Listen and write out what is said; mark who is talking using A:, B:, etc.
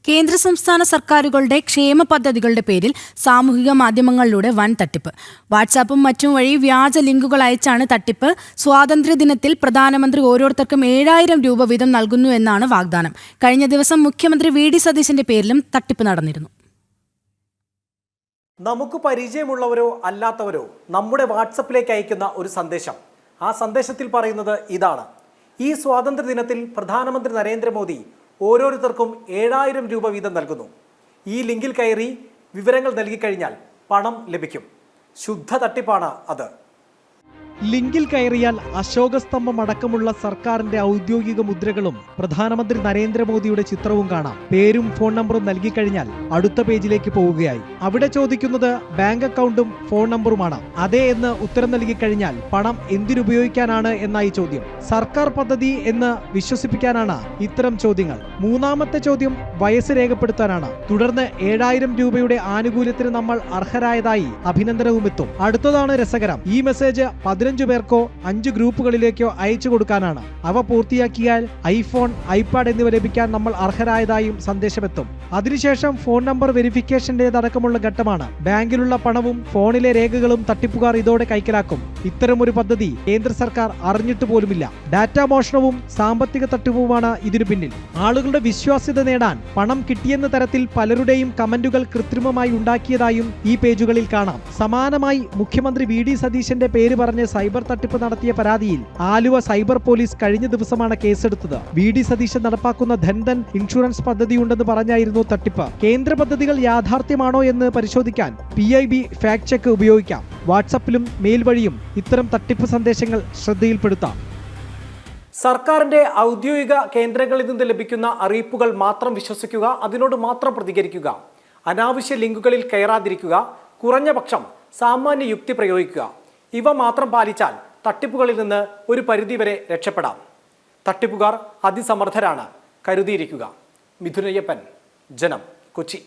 A: കേന്ദ്ര സംസ്ഥാന സർക്കാരുകളുടെ ക്ഷേമ പദ്ധതികളുടെ പേരിൽ സാമൂഹിക മാധ്യമങ്ങളിലൂടെ വൻ തട്ടിപ്പ്. വാട്സാപ്പും മറ്റും വഴി വ്യാജ ലിങ്കുകൾ അയച്ചാണ് തട്ടിപ്പ്. സ്വാതന്ത്ര്യദിനത്തിൽ പ്രധാനമന്ത്രി ഓരോരുത്തർക്കും 7,000 രൂപ വീതം നൽകുന്നു എന്നാണ് വാഗ്ദാനം. കഴിഞ്ഞ ദിവസം മുഖ്യമന്ത്രി വി ഡി സതീശന്റെ പേരിലും തട്ടിപ്പ് നടന്നിരുന്നു.
B: നമുക്ക് പരിചയമുള്ളവരോ അല്ലാത്തവരോ നമ്മുടെ വാട്സപ്പിലേക്ക് അയക്കുന്ന ഒരു സന്ദേശം, ആ സന്ദേശത്തിൽ പറയുന്നത് ഇതാണ്: ഈ സ്വാതന്ത്ര്യദിനത്തിൽ പ്രധാനമന്ത്രി നരേന്ദ്രമോദി ഓരോരുത്തർക്കും 7,000 രൂപ വീതം നൽകുന്നു. ഈ ലിങ്കിൽ കയറി വിവരങ്ങൾ നൽകിക്കഴിഞ്ഞാൽ പണം ലഭിക്കും. ശുദ്ധ തട്ടിപ്പാണ് അത്.
C: ലിങ്കിൽ കയറിയാൽ അശോകസ്തംഭം അടക്കമുള്ള സർക്കാരിന്റെ ഔദ്യോഗിക മുദ്രകളും പ്രധാനമന്ത്രി നരേന്ദ്രമോദിയുടെ ചിത്രവും കാണാം. പേരും ഫോൺ നമ്പറും നൽകിക്കഴിഞ്ഞാൽ അടുത്ത പേജിലേക്ക് പോവുകയായി. അവിടെ ചോദിക്കുന്നത് ബാങ്ക് അക്കൗണ്ടും ഫോൺ നമ്പറുമാണ്. അതേ എന്ന് ഉത്തരം നൽകിക്കഴിഞ്ഞാൽ പണം എന്തിനുപയോഗിക്കാനാണ് എന്നായി ചോദ്യം. സർക്കാർ പദ്ധതി എന്ന് വിശ്വസിപ്പിക്കാനാണ് ഇത്തരം ചോദ്യങ്ങൾ. മൂന്നാമത്തെ ചോദ്യം വയസ്സ് രേഖപ്പെടുത്താനാണ്. തുടർന്ന് 7,000 രൂപയുടെ ആനുകൂല്യത്തിന് നമ്മൾ അർഹരായതായി അഭിനന്ദനവുമെത്തും. അടുത്തതാണ് രസകരം. ഈ മെസ്സേജ് 15 പേർക്കോ 5 ഗ്രൂപ്പുകളിലേക്കോ അയച്ചു കൊടുക്കാനാണ്. അവ പൂർത്തിയാക്കിയാൽ ഐഫോൺ, ഐപാഡ് എന്നിവ ലഭിക്കാൻ നമ്മൾ അർഹരായതായും സന്ദേശമെത്തും. അതിനുശേഷം ഫോൺ നമ്പർ വെരിഫിക്കേഷന്റേതടക്കമുള്ള ഘട്ടമാണ്. ബാങ്കിലുള്ള പണവും ഫോണിലെ രേഖകളും തട്ടിപ്പുകാർ ഇതോടെ കൈക്കലാക്കും. ഇത്തരമൊരു പദ്ധതി കേന്ദ്ര സർക്കാർ അറിഞ്ഞിട്ട് പോലുമില്ല. ഡാറ്റാ മോഷണവും സാമ്പത്തിക തട്ടിപ്പുമാണ് ഇതിനു പിന്നിൽ. ആളുകളുടെ വിശ്വാസ്യത നേടാൻ പണം കിട്ടിയെന്ന തരത്തിൽ പലരുടെയും കമന്റുകൾ കൃത്രിമമായി ഉണ്ടാക്കിയതായും ഈ പേജുകളിൽ കാണാം. സമാനമായി മുഖ്യമന്ത്രി വി ഡി സതീശന്റെ പേര് പറഞ്ഞ് സൈബർ തട്ടിപ്പ് നടത്തിയ പരാതിയിൽ ആലുവ സൈബർ പോലീസ് കഴിഞ്ഞ ദിവസമാണ് കേസെടുത്തത്. വി ഡി സതീശൻ നടപ്പാക്കുന്ന ധൻധൻ ഇൻഷുറൻസ് പദ്ധതിയുണ്ടെന്ന് പറഞ്ഞായിരുന്നു തട്ടിപ്പ്. കേന്ദ്ര പദ്ധതികൾ യാഥാർത്ഥ്യമാണോ എന്ന് പരിശോധിക്കാൻ PIB ഫാക്ട് ചെക്ക് ഉപയോഗിക്കാം. വാട്സാപ്പിലും മെയിൽ വഴിയും ഇത്തരം തട്ടിപ്പ് സന്ദേശങ്ങൾ ശ്രദ്ധയിൽപ്പെടുത്താം.
B: സർക്കാരിന്റെ ഔദ്യോഗിക കേന്ദ്രങ്ങളിൽ നിന്ന് ലഭിക്കുന്ന അറിയിപ്പുകൾ മാത്രം വിശ്വസിക്കുക, അതിനോട് മാത്രം പ്രതികരിക്കുക, അനാവശ്യ ലിങ്കുകളിൽ കയറാതിരിക്കുക, കുറഞ്ഞ പക്ഷം സാമാന്യ യുക്തി പ്രയോഗിക്കുക. ഇവ മാത്രം പാലിച്ചാൽ തട്ടിപ്പുകളിൽ നിന്ന് ഒരു പരിധിവരെ രക്ഷപ്പെടാം. തട്ടിപ്പുകാർ അതിസമർത്ഥരാണ്, കരുതിയിരിക്കുക. മിഥുനയ്യപ്പൻ, ജനം, കൊച്ചി.